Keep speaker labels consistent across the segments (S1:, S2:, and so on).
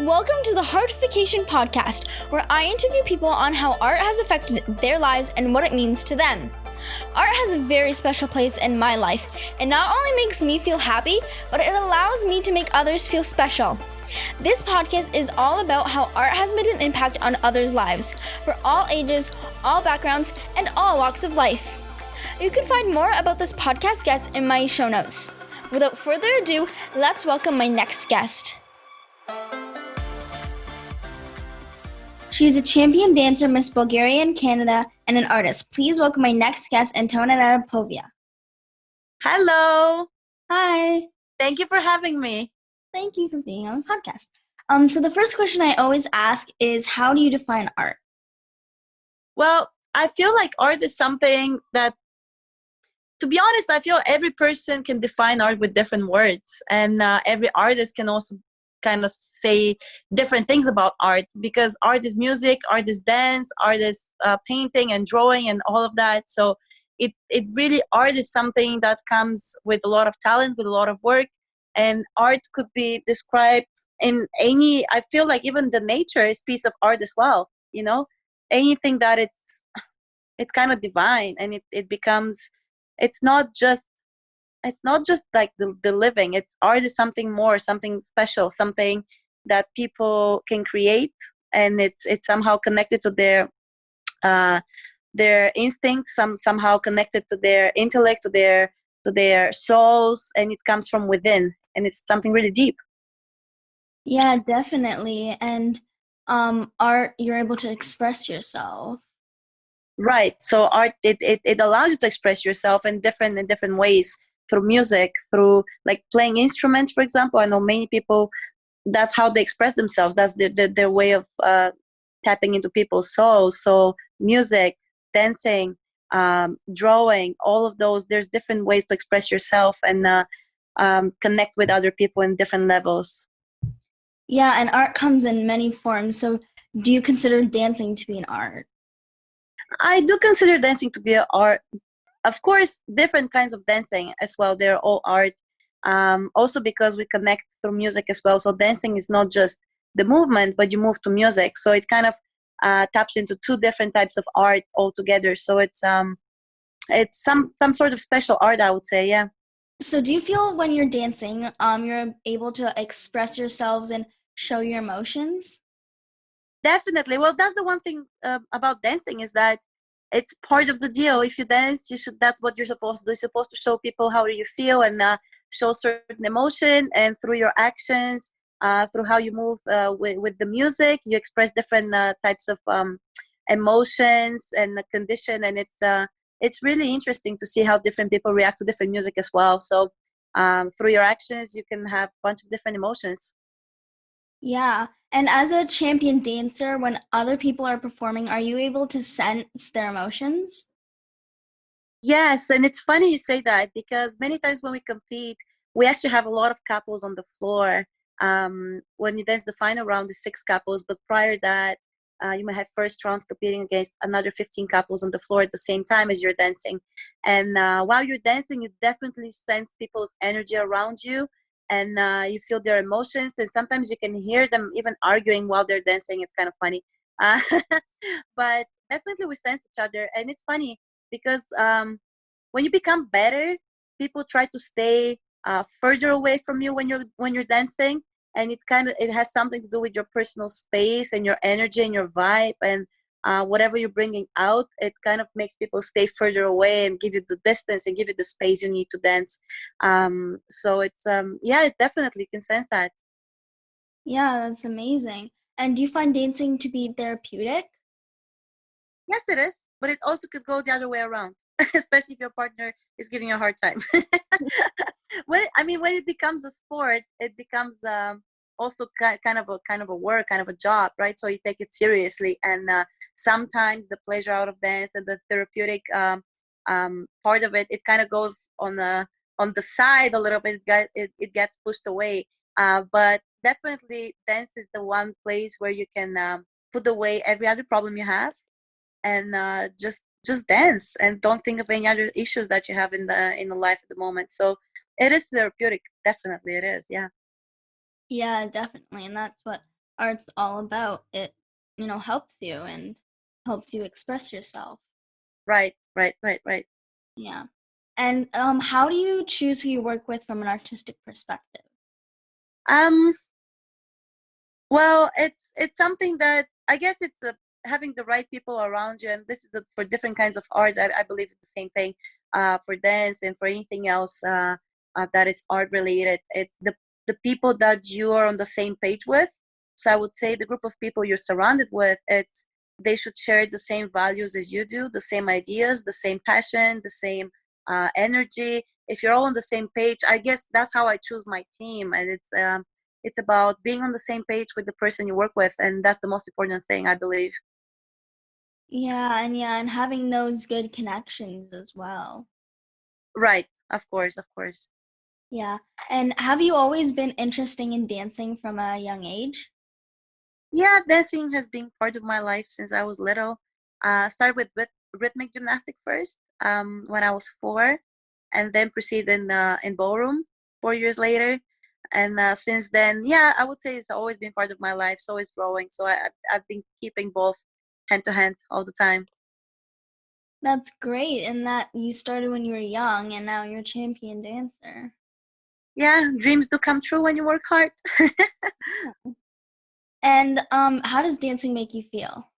S1: Welcome to the Heartification podcast, where I interview people on how art has affected their lives and what it means to them. Art has a very special place in my life. It not only makes me feel happy, but it allows me to make others feel special. This podcast is all about how art has made an impact on others' lives, for all ages, all backgrounds, and all walks of life. You can find more about this podcast guest in my show notes. Without further ado, let's welcome my next guest. She is a champion dancer, Miss Bulgaria and Canada, and an artist. Please welcome my next guest, Antoaneta Popova.
S2: Hello.
S1: Hi.
S2: Thank you for having me.
S1: Thank you for being on the podcast. So the first question I always ask is, how do you define art?
S2: Well, I feel like art is something that, to be honest, I feel every person can define art with different words, and every artist can also kind of say different things about art, because art is music, art is dance, art is painting and drawing and all of that. So it really, art is something that comes with a lot of talent, with a lot of work, and art could be described in any, I feel like even the nature is piece of art as well, you know, anything that it's kind of divine, and it becomes, it's not just like the living. It's art is something more, something special, something that people can create, and it's somehow connected to their instincts, somehow connected to their intellect, to their souls, and it comes from within, and it's something really deep.
S1: Yeah, definitely. And art, you're able to express yourself.
S2: Right. So art, it allows you to express yourself in different ways, through music, through like playing instruments, for example. I know many people, that's how they express themselves. That's their way of tapping into people's souls. So music, dancing, drawing, all of those, there's different ways to express yourself and connect with other people in different levels.
S1: Yeah, and art comes in many forms. So do you consider dancing to be an art?
S2: I do consider dancing to be an art. Of course, different kinds of dancing as well. They're all art. Also because we connect through music as well. So dancing is not just the movement, but you move to music. So it kind of taps into two different types of art altogether. So it's some sort of special art, I would say. Yeah.
S1: So do you feel when you're dancing, you're able to express yourselves and show your emotions?
S2: Definitely. Well, that's the one thing about dancing, is that it's part of the deal. If you dance, you should. That's what you're supposed to do. You're supposed to show people how you feel, and show certain emotion, and through your actions, through how you move with the music, you express different types of emotions and condition, and it's really interesting to see how different people react to different music as well. So through your actions, you can have a bunch of different emotions.
S1: Yeah. And as a champion dancer, when other people are performing, are you able to sense their emotions?
S2: Yes, and it's funny you say that, because many times when we compete, we actually have a lot of couples on the floor. When you dance the final round, is 6 couples, but prior that, you might have first rounds competing against another 15 couples on the floor at the same time as you're dancing. And while you're dancing, you definitely sense people's energy around you, and you feel their emotions, and sometimes you can hear them even arguing while they're dancing. It's kind of funny. Uh, but definitely we sense each other, and it's funny because when you become better, people try to stay further away from you when you're dancing, and it has something to do with your personal space and your energy and your vibe, and whatever you're bringing out, it kind of makes people stay further away and give you the distance and give you the space you need to dance. So it's yeah, it definitely can sense that.
S1: Yeah, that's amazing. And do you find dancing to be therapeutic?
S2: Yes, it is, but it also could go the other way around, especially if your partner is giving you a hard time. When it becomes a sport, it becomes also kind of a work, kind of a job, right? So you take it seriously, and sometimes the pleasure out of dance and the therapeutic part of it, it kind of goes on the side a little bit. It gets pushed away, but definitely dance is the one place where you can put away every other problem you have, and just dance, and don't think of any other issues that you have in the life at the moment. So it is therapeutic. Definitely it is. Yeah.
S1: Yeah, definitely. And that's what art's all about. It helps you and helps you express yourself.
S2: Right, right, right, right.
S1: Yeah. And how do you choose who you work with from an artistic perspective?
S2: Um, Well, it's something that I guess it's having the right people around you, and this is for different kinds of arts. I believe it's the same thing for dance and for anything else that is art related. It's the people that you are on the same page with. So I would say the group of people you're surrounded with, it's they should share the same values as you do, the same ideas, the same passion, the same energy. If you're all on the same page, I guess that's how I choose my team, and it's about being on the same page with the person you work with, and that's the most important thing, I believe.
S1: Yeah, and having those good connections as well.
S2: Right, of course, of course.
S1: Yeah. And have you always been interested in dancing from a young age?
S2: Yeah, dancing has been part of my life since I was little. Started with rhythmic gymnastics first when I was 4, and then proceeded in ballroom 4 years later. And since then, yeah, I would say it's always been part of my life. It's always growing. So I've been keeping both hand to hand all the time.
S1: That's great, and that you started when you were young and now you're a champion dancer.
S2: Yeah, dreams do come true when you work hard.
S1: Yeah. And how does dancing make you feel?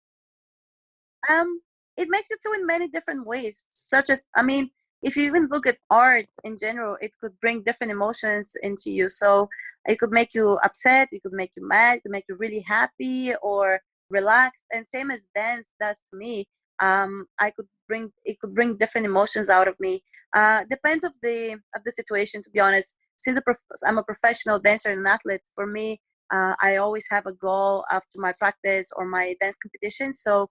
S2: Um, it makes you feel in many different ways, such as, I mean, if you even look at art in general, it could bring different emotions into you. So it could make you upset, it could make you mad, it could make you really happy or relaxed. And same as dance does to me. I could bring it could bring different emotions out of me. Depends of the situation, to be honest. Since I'm a professional dancer and athlete, for me, I always have a goal after my practice or my dance competition. So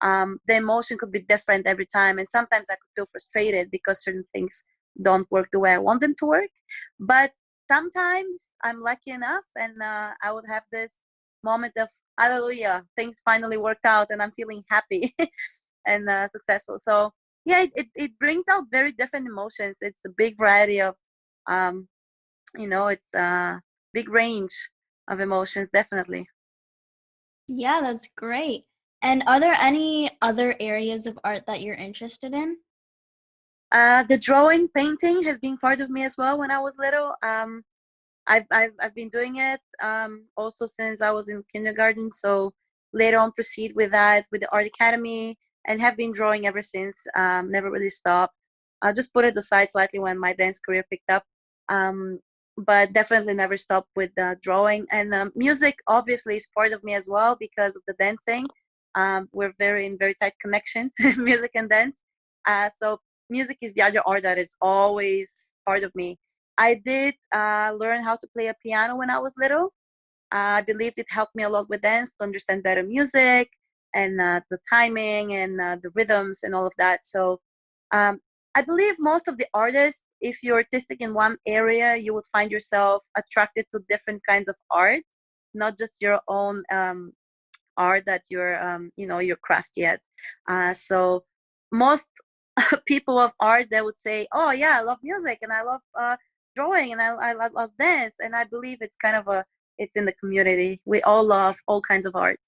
S2: the emotion could be different every time, and sometimes I could feel frustrated because certain things don't work the way I want them to work. But sometimes I'm lucky enough, and I would have this moment of hallelujah, things finally worked out and I'm feeling happy and successful. So yeah, it brings out very different emotions. It's a big variety of um it's a big range of emotions, definitely.
S1: Yeah, that's great. And are there any other areas of art that you're interested in?
S2: The drawing, painting has been part of me as well when I was little. I've been doing it also since I was in kindergarten. So later on, proceed with that with the art academy, and have been drawing ever since. Never really stopped. I just put it aside slightly when my dance career picked up, um, but definitely never stopped with drawing. And music obviously is part of me as well because of the dancing. We're very in very tight connection, music and dance. So music is the other art that is always part of me. I did learn how to play a piano when I was little. I believed it helped me a lot with dance to understand better music and the timing and the rhythms and all of that. So um, I believe most of the artists, if you're artistic in one area, you would find yourself attracted to different kinds of art, not just your own art that you're crafty at. So most people of art, they would say, oh yeah, I love music and I love drawing and I love dance, and I believe it's kind of a it's in the community. We all love all kinds of art.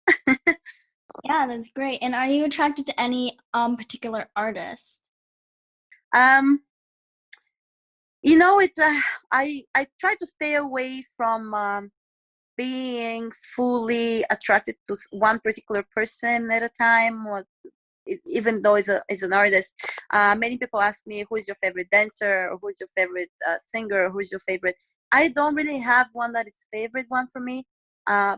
S1: Yeah, that's great. And are you attracted to any particular artist?
S2: um it's I try to stay away from being fully attracted to one particular person at a time, or even though it's an artist. Many people ask me, who's your favorite dancer, or who's your favorite singer, or who's your favorite. I don't really have one that is favorite one for me,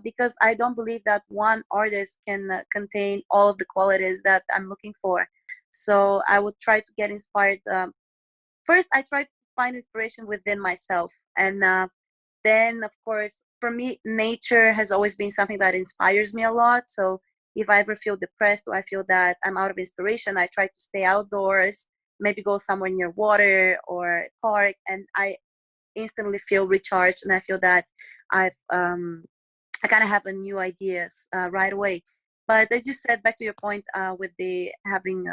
S2: because I don't believe that one artist can contain all of the qualities that I'm looking for. So I would try to get inspired. First, I try to find inspiration within myself, and then of course, for me, nature has always been something that inspires me a lot. So if I ever feel depressed or I feel that I'm out of inspiration, I try to stay outdoors, maybe go somewhere near water or park, and I instantly feel recharged, and I feel that I've I kind of have a new ideas right away. But as you said, back to your point with the having,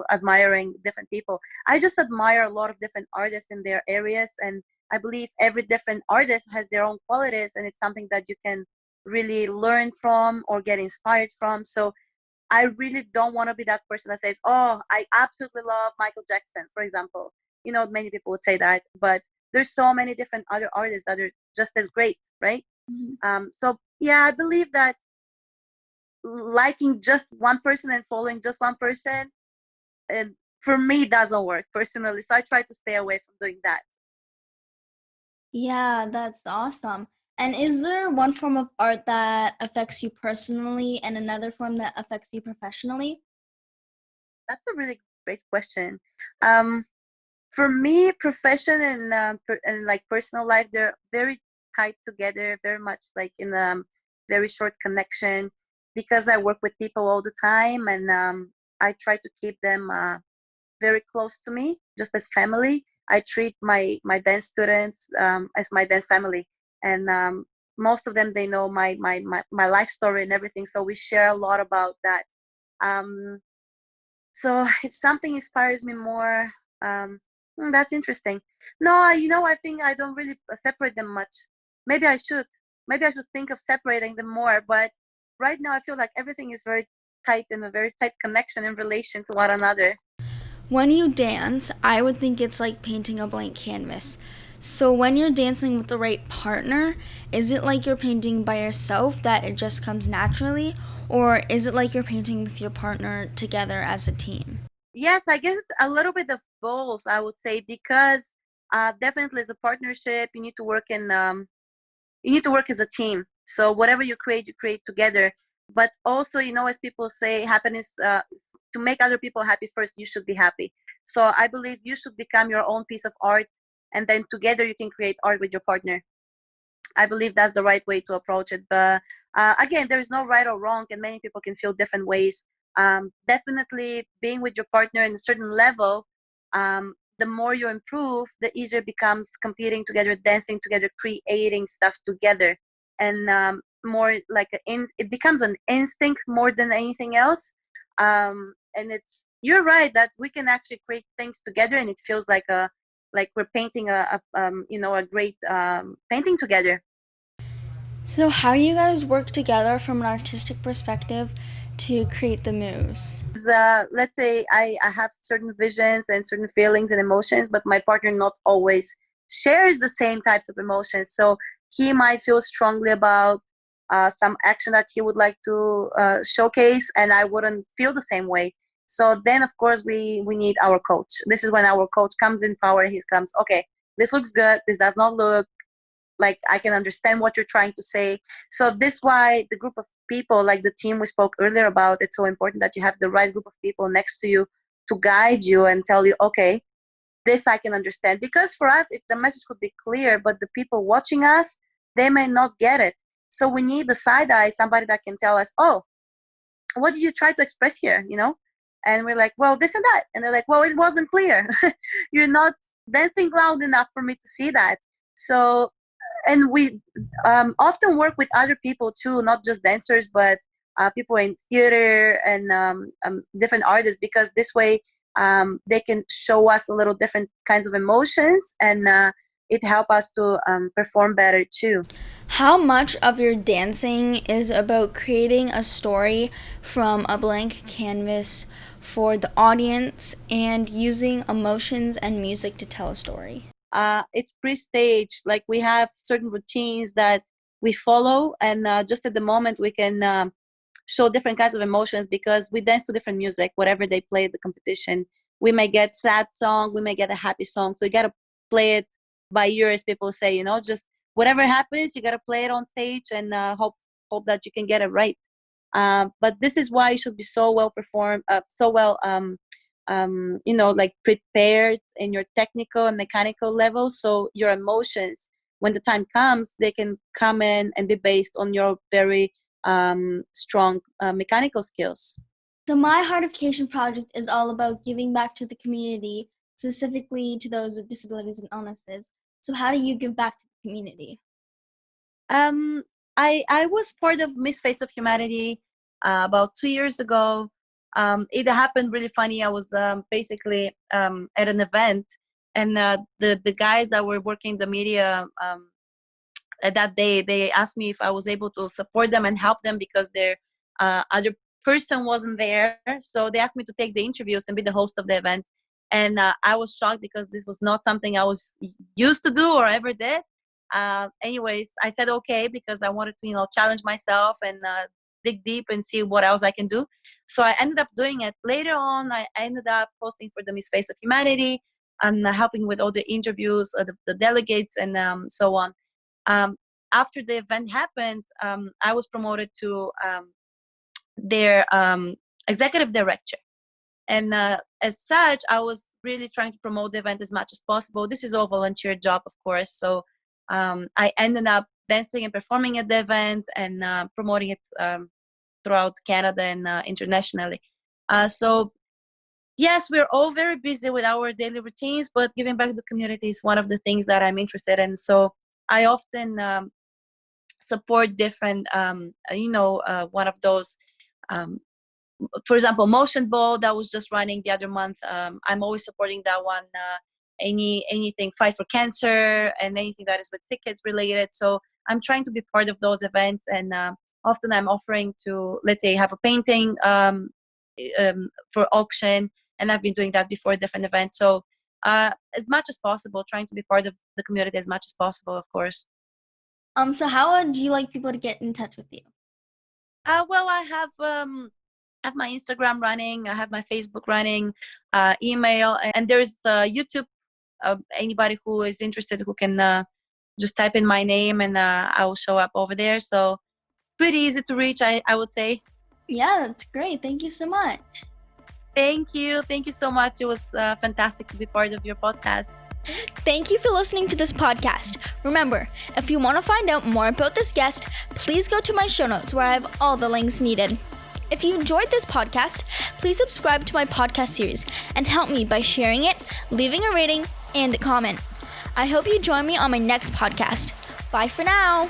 S2: admiring different people, I just admire a lot of different artists in their areas, and I believe every different artist has their own qualities, and it's something that you can really learn from or get inspired from. So I really don't want to be that person that says, "Oh, I absolutely love Michael Jackson," for example. Many people would say that, but there's so many different other artists that are just as great, right? So yeah, I believe that liking just one person and following just one person, and for me, doesn't work personally. So I try to stay away from doing that.
S1: Yeah, that's awesome. And is there one form of art that affects you personally and another form that affects you professionally?
S2: That's a really great question. Um, for me, profession and like personal life, they're very tied together, very much like in a very short connection, because I work with people all the time, and I try to keep them very close to me, just as family. I treat my dance students as my dance family, and most of them, they know my life story and everything. So we share a lot about that. Um, so if something inspires me more, that's interesting. No, I think I don't really separate them much. Maybe I should. Maybe I should think of separating them more. But right now, I feel like everything is very tight, in a very tight connection in relation to one another.
S1: When you dance, I would think it's like painting a blank canvas. So when you're dancing with the right partner, is it like you're painting by yourself that it just comes naturally? Or is it like you're painting with your partner together as a team?
S2: Yes, I guess a little bit of both, I would say, because definitely as a partnership, you need to work as a team. So whatever you create together. But also, as people say, happiness, to make other people happy first, you should be happy. So I believe you should become your own piece of art, and then together you can create art with your partner. I believe that's the right way to approach it. But again, there is no right or wrong, and many people can feel different ways. Definitely, being with your partner in a certain level, the more you improve, the easier it becomes competing together, dancing together, creating stuff together, and more like it becomes an instinct more than anything else. And you're right that we can actually create things together, and it feels like we're painting a great painting together.
S1: So, how do you guys work together from an artistic perspective to create the moves?
S2: Let's say I have certain visions and certain feelings and emotions, but my partner not always shares the same types of emotions. So he might feel strongly about some action that he would like to showcase, and I wouldn't feel the same way. So then, of course, we need our coach. This is when our coach comes in power. He comes, okay, this looks good. This does not look like I can understand what you're trying to say. So this why the group of people, like the team we spoke earlier about, it's so important that you have the right group of people next to you to guide you and tell you, okay, this I can understand. Because for us, if the message could be clear, but the people watching us, they may not get it. So we need the side eye, somebody that can tell us, oh, what did you try to express here? And we're like, well, this and that. And they're like, well, it wasn't clear. You're not dancing loud enough for me to see that. So and we often work with other people too, not just dancers, but people in theater and different artists, because this way they can show us a little different kinds of emotions, and it help us to perform better too.
S1: How much of your dancing is about creating a story from a blank canvas for the audience and using emotions and music to tell a story?
S2: It's pre-stage, like we have certain routines that we follow, and just at the moment we can show different kinds of emotions, because we dance to different music whatever they play at the competition. We may get sad song, we may get a happy song, so you got to play it by ear, as people say, just whatever happens, you got to play it on stage, and hope that you can get it right. But this is why you should be so well performed, so well like prepared in your technical and mechanical level, so your emotions, when the time comes, they can come in and be based on your very strong mechanical skills.
S1: So, my Heartification project is all about giving back to the community, specifically to those with disabilities and illnesses. So, how do you give back to the community?
S2: um, I was part of Miss Face of Humanity about 2 years ago. It happened really funny. I was basically at an event, and the guys that were working the media that day they asked me if I was able to support them and help them because their other person wasn't there. So they asked me to take the interviews and be the host of the event. And I was shocked because this was not something I was used to do or ever did. Anyways, I said okay because I wanted to, challenge myself and dig deep and see what else I can do. So I ended up doing it. Later on, I ended up posting for the Miss Face of Humanity and helping with all the interviews, the delegates, and so on. After the event happened, I was promoted to their executive director. And as such, I was really trying to promote the event as much as possible. This is all volunteer job, of course. So I ended up dancing and performing at the event and promoting it throughout Canada and internationally. So yes, we're all very busy with our daily routines, but giving back to the community is one of the things that I'm interested in. So I often support different, one of those, for example, Motion Ball that was just running the other month. I'm always supporting that one. Anything Fight for Cancer and anything that is with sick kids related. So I'm trying to be part of those events, and often I'm offering to, let's say, have a painting for auction, and I've been doing that before different events. So as much as possible, trying to be part of the community as much as possible, of course.
S1: So how would you like people to get in touch with you?
S2: Well, I have my Instagram running, I have my Facebook running, email, and there's YouTube. Anybody who is interested who can just type in my name and I will show up over there. So pretty easy to reach, I would say.
S1: Yeah, that's great. Thank you so much.
S2: Thank you so much. It was fantastic to be part of your podcast.
S1: Thank you for listening to this podcast. Remember, if you want to find out more about this guest, please go to my show notes where I have all the links needed. If you enjoyed this podcast, please subscribe to my podcast series and help me by sharing it, leaving a rating, and a comment. I hope you join me on my next podcast. Bye for now.